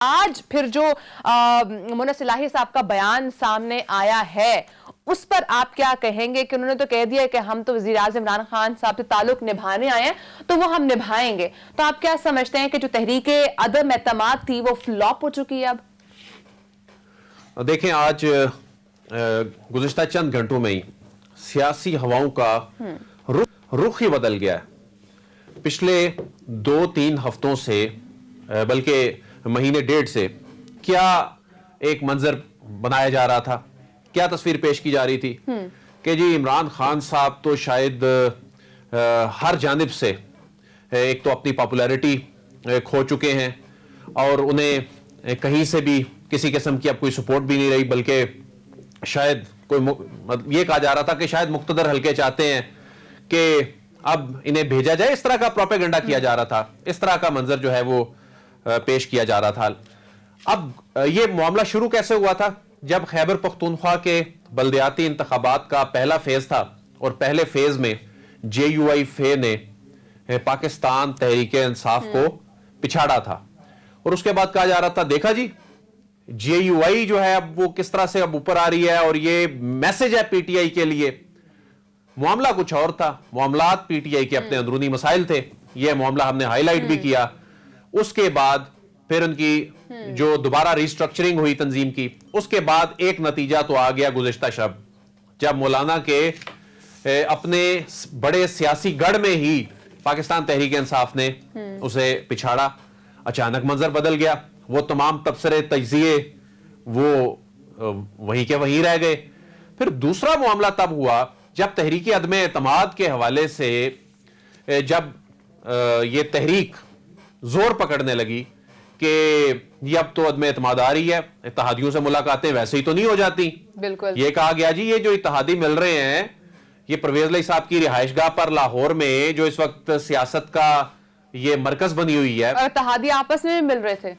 आज फिर जो मुन्नस इलाही साहब का बयान सामने आया है उस पर आप क्या कहेंगे कि उन्होंने तो कह दिया कि हम तो वज़ीर-ए-आज़म इमरान खान साहब से ताल्लुक निभाने आए हैं तो वो हम निभाएंगे। तो आप क्या समझते हैं कि जो तहरीके अदम एतमाद थी वो फ्लॉप हो चुकी है? अब देखें, आज गुज़िश्ता चंद घंटों में ही सियासी हवाओं का रुख ही बदल गया है। पिछले 2-3 हफ्तों से बल्कि महीने डेढ़ से क्या एक मंजर बनाया जा रहा था, क्या तस्वीर पेश की जा रही थी कि जी इमरान खान साहब तो शायद हर जानिब से एक तो अपनी पॉपुलैरिटी खो चुके हैं और उन्हें कहीं से भी किसी किस्म की अब कोई सपोर्ट भी नहीं रही, बल्कि शायद कोई ये कहा जा रहा था कि शायद मुक्तदर हल्के चाहते हैं कि अब इन्हें भेजा जाए। इस तरह का प्रोपेगेंडा किया जा रहा था, इस तरह का मंजर जो है वो पेश किया जा रहा था। अब ये मामला शुरू कैसे हुआ था? जब खैबर पख्तूनख्वा के बल्दियाती इंतखाबात का पहला फेज था और पहले फेज में JUI फे ने पाकिस्तान तहरीक इंसाफ को पिछाड़ा था और उसके बाद कहा जा रहा था देखा जी JUI जो है अब वो किस तरह से अब ऊपर आ रही है और ये मैसेज है PTI के लिए। मामला कुछ और था, मामलात PTI के अपने अंदरूनी मसाइल थे, ये मामला हमने हाईलाइट भी किया। उसके बाद फिर उनकी जो दोबारा रिस्ट्रक्चरिंग हुई तंजीम की, उसके बाद एक नतीजा तो आ गया गुज़िश्ता शब, जब मौलाना के अपने बड़े सियासी गढ़ में ही पाकिस्तान तहरीक इंसाफ ने उसे पिछाड़ा। अचानक मंजर बदल गया, वो तमाम तबसरे तज्जिए वो वहीं के वहीं रह गए। फिर दूसरा मामला तब हुआ जब तहरीक अदम एतमाद के हवाले से जब ये तहरीक जोर पकड़ने लगी कि ये अब तो अदम एतमाद आ रही है, इत्तेहादियों से मुलाकातें वैसे ही तो नहीं हो जाती। बिल्कुल ये कहा गया जी ये जो इत्तेहादी मिल रहे हैं ये परवेज इलाही साहब की रिहाइशगाह पर लाहौर में जो इस वक्त सियासत का ये मरकज बनी हुई है, और इत्तेहादी आपस में भी मिल रहे थे,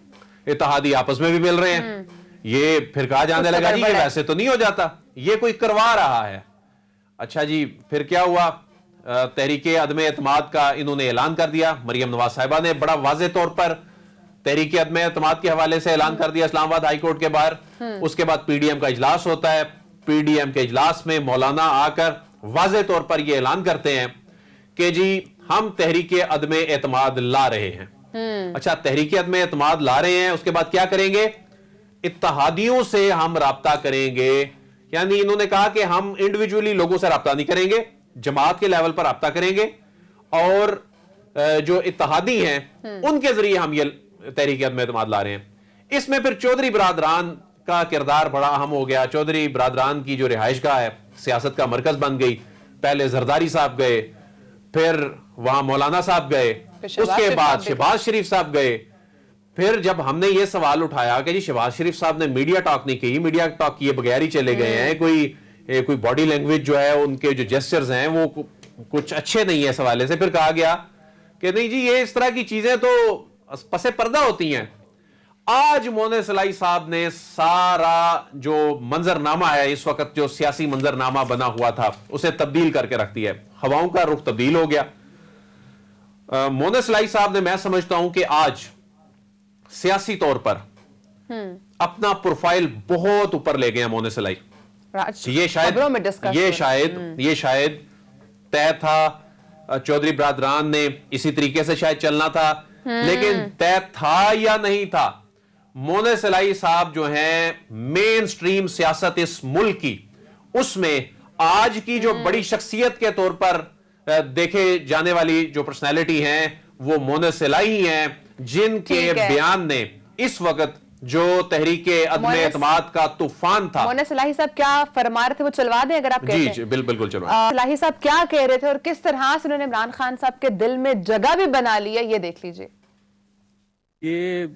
इत्तेहादी आपस में भी मिल रहे हैं। ये फिर कहा जाने लगा जी ये वैसे तो नहीं हो जाता, ये कोई करवा रहा है। अच्छा जी, फिर क्या हुआ? तहरीके अदम एतमाद का इन्होंने ऐलान कर दिया। मरियम नवाज साहिबा ने बड़ा वाज़े तौर पर तहरीके अदम एतमाद के हवाले से ऐलान कर दिया इस्लामाबाद हाई कोर्ट के बाहर। उसके बाद PDM का इजलास होता है, PDM के इजलास में मौलाना आकर वाज़े तौर पर यह ऐलान करते हैं कि जी हम तहरीके अदम एतमाद ला रहे हैं। अच्छा, तहरीके अदम एतमाद ला रहे हैं, उसके बाद क्या करेंगे? इत्तेहादियों से हम राब्ता करेंगे। यानी इन्होंने कहा कि हम इंडिविजुअली लोगों से राब्ता नहीं करेंगे, जमात के लेवल पर राब्ता करेंगे और जो इत्तेहादी हैं उनके जरिए हम ये तहरीक अदम एतमाद ला रहे हैं। इसमें फिर चौधरी बरादरान का किरदार बड़ा अहम हो गया। चौधरी बरादरान की जो रिहाइशगाह है सियासत का मरकज बन गई। पहले जरदारी साहब गए, फिर वहां मौलाना साहब गए, उसके बाद शहबाज शरीफ साहब गए। फिर जब हमने ये सवाल उठाया कि जी शहबाज शरीफ साहब ने मीडिया टॉक नहीं की, मीडिया टॉक किए बगैर ही चले गए हैं, कोई बॉडी लैंग्वेज जो है उनके जो जेस्चर्स हैं वो कुछ अच्छे नहीं है इस हवाले से, फिर कहा गया कि नहीं जी ये इस तरह की चीजें तो पसे पर्दा होती हैं। आज मुन्नस इलाही साहब ने सारा जो मंजरनामा है इस वक्त जो सियासी मंजरनामा बना हुआ था उसे तब्दील करके रख दिया है। हवाओं का रुख तब्दील हो गया। मुन्नस इलाही साहब ने, मैं समझता हूं कि आज सियासी तौर पर अपना प्रोफाइल बहुत ऊपर ले गए मुन्नस इलाही। ये शायद तय था, चौधरी बरादरान ने इसी तरीके से शायद चलना था, लेकिन तय था या नहीं था? मुन्नस इलाही साहब जो हैं मेन स्ट्रीम सियासत इस मुल्क की, उसमें आज की जो बड़ी शख्सियत के तौर पर देखे जाने वाली जो पर्सनैलिटी हैं वो मुन्नस इलाही हैं, जिनके बयान ने इस वक्त जो तहरीके अदम एतमाद का तूफान था। मुन्नस इलाही साहब क्या फरमा रहे थे वो चलवा दें अगर आप कहते हैं? जी बिल्कुल चलवा। इलाही साहब क्या कह रहे थे और किस तरह से उन्होंने इमरान खान साहब के दिल में जगह भी बना ली है, ये देख लीजिए। ये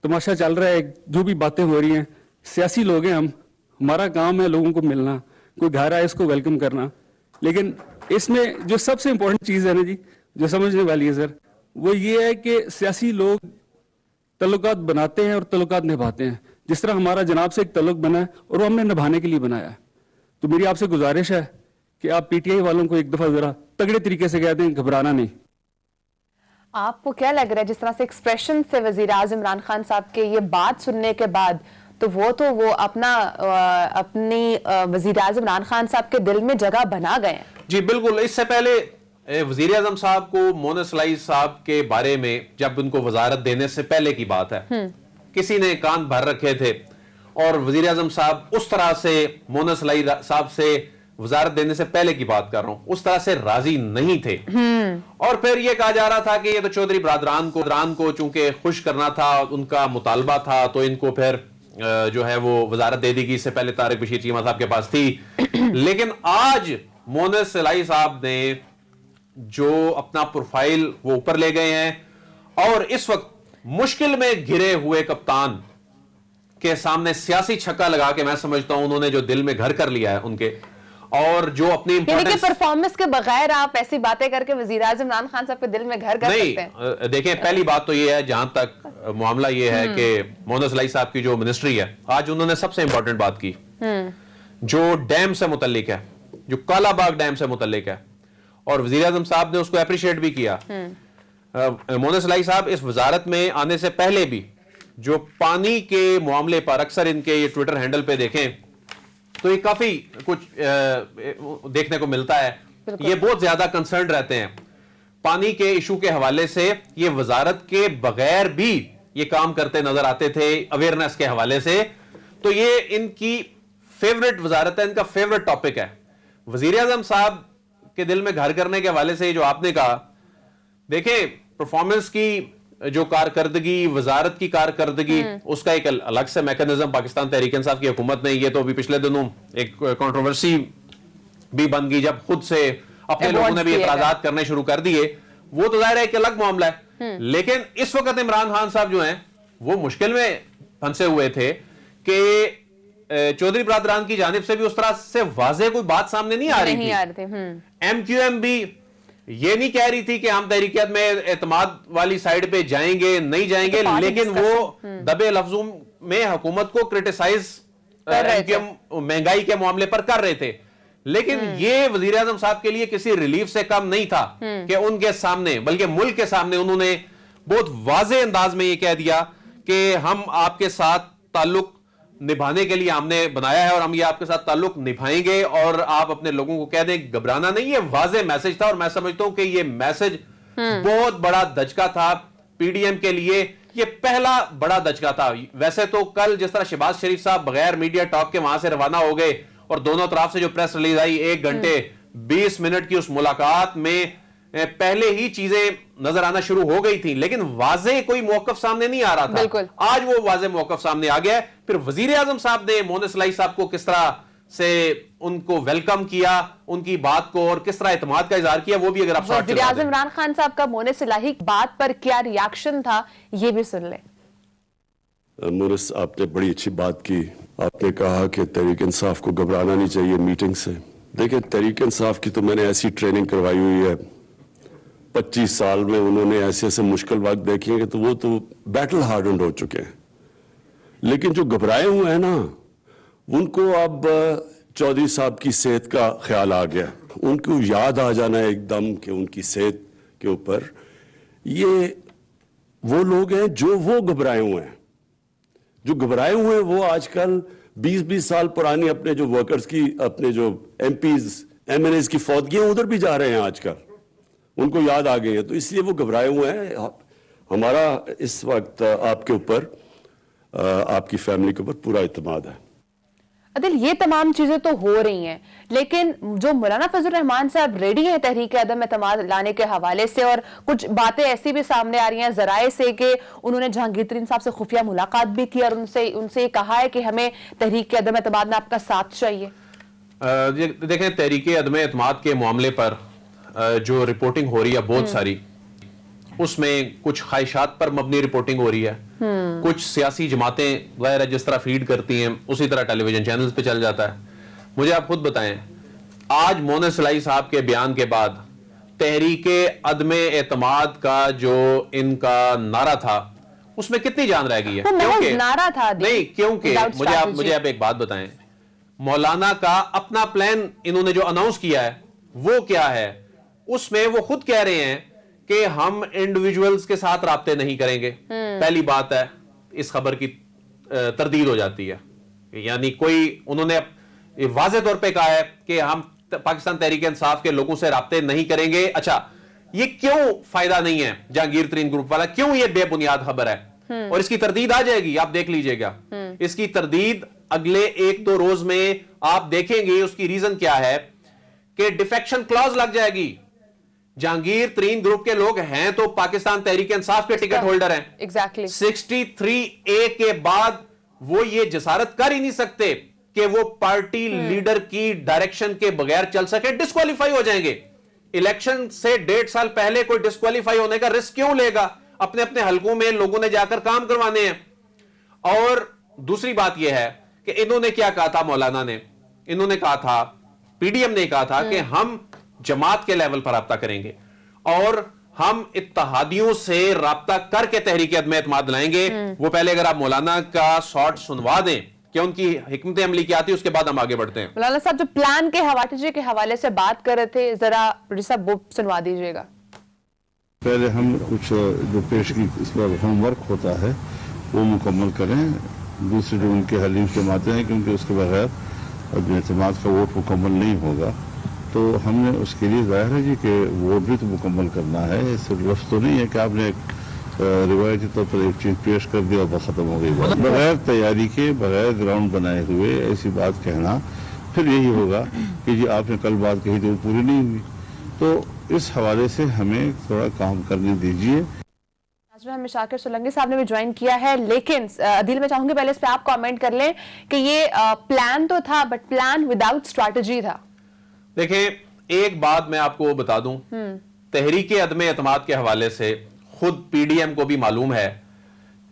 तमाशा चल रहा है, जो भी बातें हो रही हैं, सियासी लोग हैं हम, हमारा काम है लोगों को मिलना, कोई घर आए इसको वेलकम करना। लेकिन इसमें जो सबसे इंपॉर्टेंट चीज है ना जी, जो समझने वाली है सर, वो ये है कि सियासी लोग तल्लुकात बनाते हैं और तल्लुकात निभाते हैं। जिस तरह हमारा जनाब से एक तल्लुक बना है और वो हमने निभाने के लिए बनाया है। तो मेरी आपसे गुजारिश है कि आप PTI वालों को एक दफा जरा तगड़े तरीके से कह दें, घबराना नहीं। आपको क्या लग रहा है, जिस तरह से एक्सप्रेशन से वजीर आज़म इमरान खान साहब के ये बात सुनने के बाद, तो वो अपनी वजीर आज़म इमरान खान साहब के दिल में जगह बना गए हैं? जी बिल्कुल। इससे पहले वजीर आज़म साहब को मोनस इलाही साहब के बारे में जब उनको वजारत देने से पहले की बात है, किसी ने कान भर रखे थे और वजीर आज़म साहब उस तरह से मोनस इलाही साहब से वजारत देने से पहले की बात कर रहा हूं, उस तरह से राजी नहीं थे। और फिर यह कहा जा रहा था कि ये तो चौधरी बरादरान को चूंकि खुश करना था, उनका मुतालबा था, तो इनको फिर जो है वो वजारत दे दी गई। इससे पहले तारिक बशीर चीमा साहब के पास थी। लेकिन आज मोनस इलाही साहब ने जो अपना प्रोफाइल वो ऊपर ले गए हैं और इस वक्त मुश्किल में घिरे हुए कप्तान के सामने सियासी छक्का लगा के मैं समझता हूं उन्होंने जो दिल में घर कर लिया है उनके, और जो अपनी परफॉर्मेंस के बगैर आप ऐसी बातें करके वजीर आज़म इमरान खान साहब के दिल में घर कर सकते हैं? देखें, पहली बात तो ये है, जहां तक मामला ये है कि मोनस इलाही साहब की जो मिनिस्ट्री है, आज उन्होंने सबसे इंपॉर्टेंट बात की जो डैम से मुतल्लिक है, जो कालाबाग डैम से मुतल्लिक है, और वजीर आज़म साहब ने उसको अप्रिशिएट भी किया। मोनस इलाही साहब इस वजारत में आने से पहले भी जो पानी के मामले पर अक्सर इनके ये ट्विटर हैंडल पे देखें तो ये काफी कुछ देखने को मिलता है। ये बहुत ज्यादा कंसर्न रहते हैं पानी के इशू के हवाले से। ये वजारत के बगैर भी ये काम करते नजर आते थे अवेयरनेस के हवाले से। तो ये इनकी फेवरेट वजारत है, इनका फेवरेट टॉपिक है। वजीर आज़म साहब के दिल में घर करने के हवाले से जो आपने कहा, देखें परफॉर्मेंस की जो कारकर्दगी, वजारत की कारकर्दगी, उसका एक अलग से मैकेनिज्म पाकिस्तान तहरीक इंसाफ की हुकूमत ने, ये तो अभी पिछले दिनों एक कंट्रोवर्सी भी बन गई जब खुद से अपने लोगों ने भी एतराजात करने शुरू कर दिए। वो तो जाहिर है एक अलग मामला है। लेकिन इस वक्त इमरान खान साहब जो हैं वो मुश्किल में फंसे हुए थे कि चौधरी बरादरान की जानिब से भी उस तरह से वाज़ेह कोई बात सामने नहीं आ रही थी। MQM भी ये नहीं कह रही थी कि हम तहरीकियत में एतमाद वाली साइड पे जाएंगे नहीं जाएंगे, लेकिन वो दबे लफ्जों में हुकूमत को क्रिटिसाइज MQM महंगाई के मामले पर कर रहे थे। लेकिन ये वजीर आज़म साहब के लिए किसी रिलीफ से कम नहीं था कि उनके सामने, बल्कि मुल्क के सामने उन्होंने बहुत वाज़ेह अंदाज में ये कह दिया कि हम आपके साथ ताल्लुक निभाने के लिए हमने बनाया है और हम ये आपके साथ ताल्लुक निभाएंगे, और आप अपने लोगों को कह दें घबराना नहीं। ये वाज़ेह मैसेज था और मैं समझता हूं कि ये मैसेज बहुत बड़ा दचका था PDM के लिए। ये पहला बड़ा दचका था। वैसे तो कल जिस तरह शहबाज शरीफ साहब बगैर मीडिया टॉक के वहां से रवाना हो गए और दोनों तरफ से जो प्रेस रिलीज आई 1 घंटे 20 मिनट की उस मुलाकात में पहले ही चीजें नजर आना शुरू हो गई थी, लेकिन वाज़ेह कोई मौकफ सामने नहीं आ रहा था। आज वो वाज़ेह मौकफ सामने आ गया है। फिर वजीर आज़म साहब ने मोनस इलाही साहब को किस तरह से उनको वेलकम किया, उनकी बात को, और किस तरह एतमाद का इजहार किया, वो भी अगर आप वजीर आज़म इमरान खान साहब का मोनस इलाही बात पर क्या रिएक्शन था, ये भी सुन ले। मोनस, आपने बड़ी अच्छी बात की। आपने कहा कि तहरीक इंसाफ को घबराना नहीं चाहिए मीटिंग से। देखिए, तहरीक इंसाफ की तो मैंने ऐसी ट्रेनिंग करवाई हुई है, 25 साल में उन्होंने ऐसे ऐसे मुश्किल वक्त देखे हैं कि तो वो तो बैटल हार्डन हो चुके हैं। लेकिन जो घबराए हुए हैं ना, उनको अब चौधरी साहब की सेहत का ख्याल आ गया, उनको याद आ जाना एकदम कि उनकी सेहत के ऊपर। ये वो लोग हैं जो वो घबराए हुए हैं। जो घबराए हुए हैं वो आजकल 20-20 साल पुरानी अपने जो वर्कर्स की, अपने जो MPs MNAs की फौतगियां उधर भी जा रहे हैं आजकल, उनको याद आ गई है, तो इसलिए वो घबराए हुए हैं। हमारा इस वक्त आपके ऊपर, आपकी फैमिली के ऊपर पूरा इत्मीनान है। अदिल, ये तमाम चीजें तो हो रही हैं, लेकिन जो मौलाना फजल रहमान साहब रेडी हैं तहरीक अदम एतमाद लाने के हवाले से, और कुछ बातें ऐसी भी सामने आ रही हैं जराए से कि उन्होंने जहांगीर तरीन साहब से खुफिया मुलाकात भी की और उनसे कहा है कि हमें तहरीक अदम एतमाद में आपका साथ चाहिए। देखें, तहरीक अदम एतमाद के मामले पर जो रिपोर्टिंग हो रही है बहुत सारी, उसमें कुछ ख्वाहिशात पर मबनी रिपोर्टिंग हो रही है। कुछ सियासी जमातें वगैरह जिस तरह फीड करती हैं उसी तरह टेलीविजन चैनल्स पे चल जाता है। मुझे आप खुद बताएं, आज मोनस इलाही साहब के बयान के बाद तहरीके अदम एतमाद का जो इनका नारा था उसमें कितनी जान रह गई है? क्योंकि नारा था नहीं, क्योंकि मुझे आप एक बात बताएं, मौलाना का अपना प्लान इन्होंने जो अनाउंस किया है वो क्या है? उसमें वो खुद कह रहे हैं कि हम इंडिविजुअल्स के साथ राब्ते नहीं करेंगे। पहली बात है, इस खबर की तरदीद हो जाती है, यानी कोई उन्होंने वाज़ेह तौर पे कहा है कि हम पाकिस्तान तहरीक इंसाफ के लोगों से राब्ते नहीं करेंगे। अच्छा, ये क्यों फायदा नहीं है जाहांगीर तरीन ग्रुप वाला, क्यों ये बेबुनियाद खबर है? और इसकी तरदीद आ जाएगी, आप देख लीजिएगा। इसकी तरदीद अगले 1-2 रोज में आप देखेंगे। उसकी रीजन क्या है कि डिफेक्शन क्लॉज लग जाएगी। जहांगीर तरीन ग्रुप के लोग हैं तो पाकिस्तान तहरीक इंसाफ के टिकट होल्डर हैं। एग्जैक्टली 63A के बाद वो ये जसारत कर ही नहीं सकते कि वो पार्टी लीडर की डायरेक्शन के बगैर चल सके, डिस्क्वालीफाई हो जाएंगे। इलेक्शन से 1.5 साल पहले कोई डिस्क्वालीफाई होने का रिस्क क्यों लेगा? अपने अपने हलकों में लोगों ने जाकर काम करवाने हैं। और दूसरी बात यह है कि इन्होंने क्या कहा था, मौलाना ने, इन्होंने कहा था, पीडीएम ने कहा था कि हम जमात के लेवल पर राब्ता करेंगे और हम इत्तहादियों से राब्ता करके तहरीक अदम एतमाद लाएंगे। वो पहले अगर आप मौलाना का शॉर्ट सुनवा दें कि उनकी हिकमत अमली क्या आती है, उसके बाद हम आगे बढ़ते हैं। मौलाना साहब जो प्लान के हवाले से बात कर रहे थे, जरा साहब वो सुनवा दीजिएगा। पहले हम कुछ जो पेश की इसमें होमवर्क होता है वो मुकम्मल करें। दूसरे जो उनके हलीम जमाते हैं क्योंकि उसके बगैर अब एतमाद का वोट मुकम्मल नहीं होगा, तो हमने उसके लिए जाहिर है जी कि वोट भी तो मुकम्मल करना है। सिर्फ लफ्ज़ तो नहीं है कि आपने रिवायती तौर पर एक चीज पेश कर दी और बस खत्म हो गई। बगैर तैयारी के, बगैर ग्राउंड बनाए हुए ऐसी बात कहना, फिर यही होगा कि जी आपने कल बात कही थी वो पूरी नहीं हुई। तो इस हवाले से हमें थोड़ा काम करने दीजिए। हमें शाकिर सोलंकी साहब ने भी ज्वाइन किया है, लेकिन अदील मैं चाहूंगी पहले इस पे आप कमेंट कर लें कि ये प्लान तो था बट प्लान विदाउट स्ट्रैटेजी था। देखें, एक बात मैं आपको बता दूं, तहरीक अदम एतमाद के हवाले से खुद पीडीएम को भी मालूम है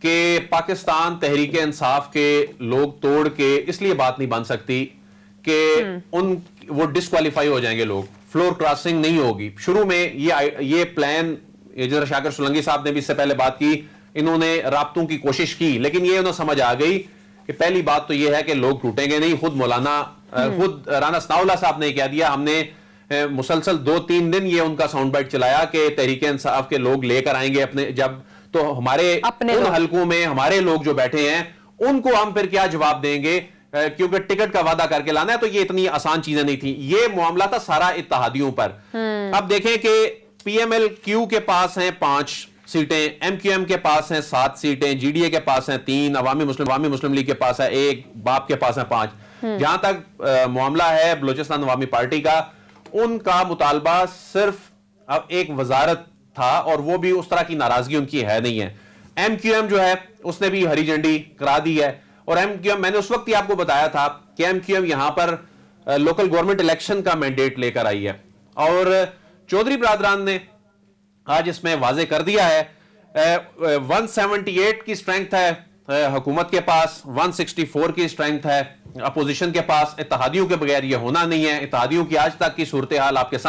कि पाकिस्तान तहरीक इंसाफ के लोग तोड़ के इसलिए बात नहीं बन सकती कि वो डिस्क्वालीफाई हो जाएंगे, लोग फ्लोर क्रॉसिंग नहीं होगी। शुरू में ये प्लान जरा शाकिर सोलंकी साहब ने भी इससे पहले बात की, इन्होंने राब्तों की कोशिश की, लेकिन ये उन्हें समझ आ गई कि पहली बात तो ये है कि लोग टूटेंगे नहीं। खुद मौलाना खुद राना सनाउल्लाह साहब ने कह दिया, हमने मुसलसल 2-3 दिन ये उनका साउंड बाइट चलाया कि तहरीक इंसाफ के लोग लेकर आएंगे अपने, जब तो हमारे उन हलकों में हमारे लोग जो बैठे हैं उनको हम फिर क्या जवाब देंगे, क्योंकि टिकट का वादा करके लाना है। तो ये इतनी आसान चीजें नहीं थी, ये मामला था सारा इत्तहादियों पर। अब देखें कि पीएमएल-क्यू के पास हैं 5 सीटें, एमक्यूएम के पास हैं 7 सीटें, जीडीए के पास हैं 3, अवामी मुस्लिम लीग के पास है 1, बाप के पास है 5। जहां तक मामला है बलूचिस्तान अवामी पार्टी का, उनका मुतालबा सिर्फ अब एक वजारत था और वो भी उस तरह की नाराजगी उनकी है नहीं है। एमक्यूएम जो है उसने भी हरी झंडी करा दी है। और एमक्यूएम, मैंने उस वक्त ही आपको बताया था कि एमक्यूएम यहां पर लोकल गवर्नमेंट इलेक्शन का मैंडेट लेकर आई है और चौधरी बरादरान ने आज इसमें वाजे कर दिया है। 178 की स्ट्रेंथ है हुकूमत के पास, 164 की स्ट्रेंथ है अपोजिशन के पास। इत्तहादियों के बगैर ये होना नहीं है। इत्तहादियों की आज तक की सूरत हाल आपके सामने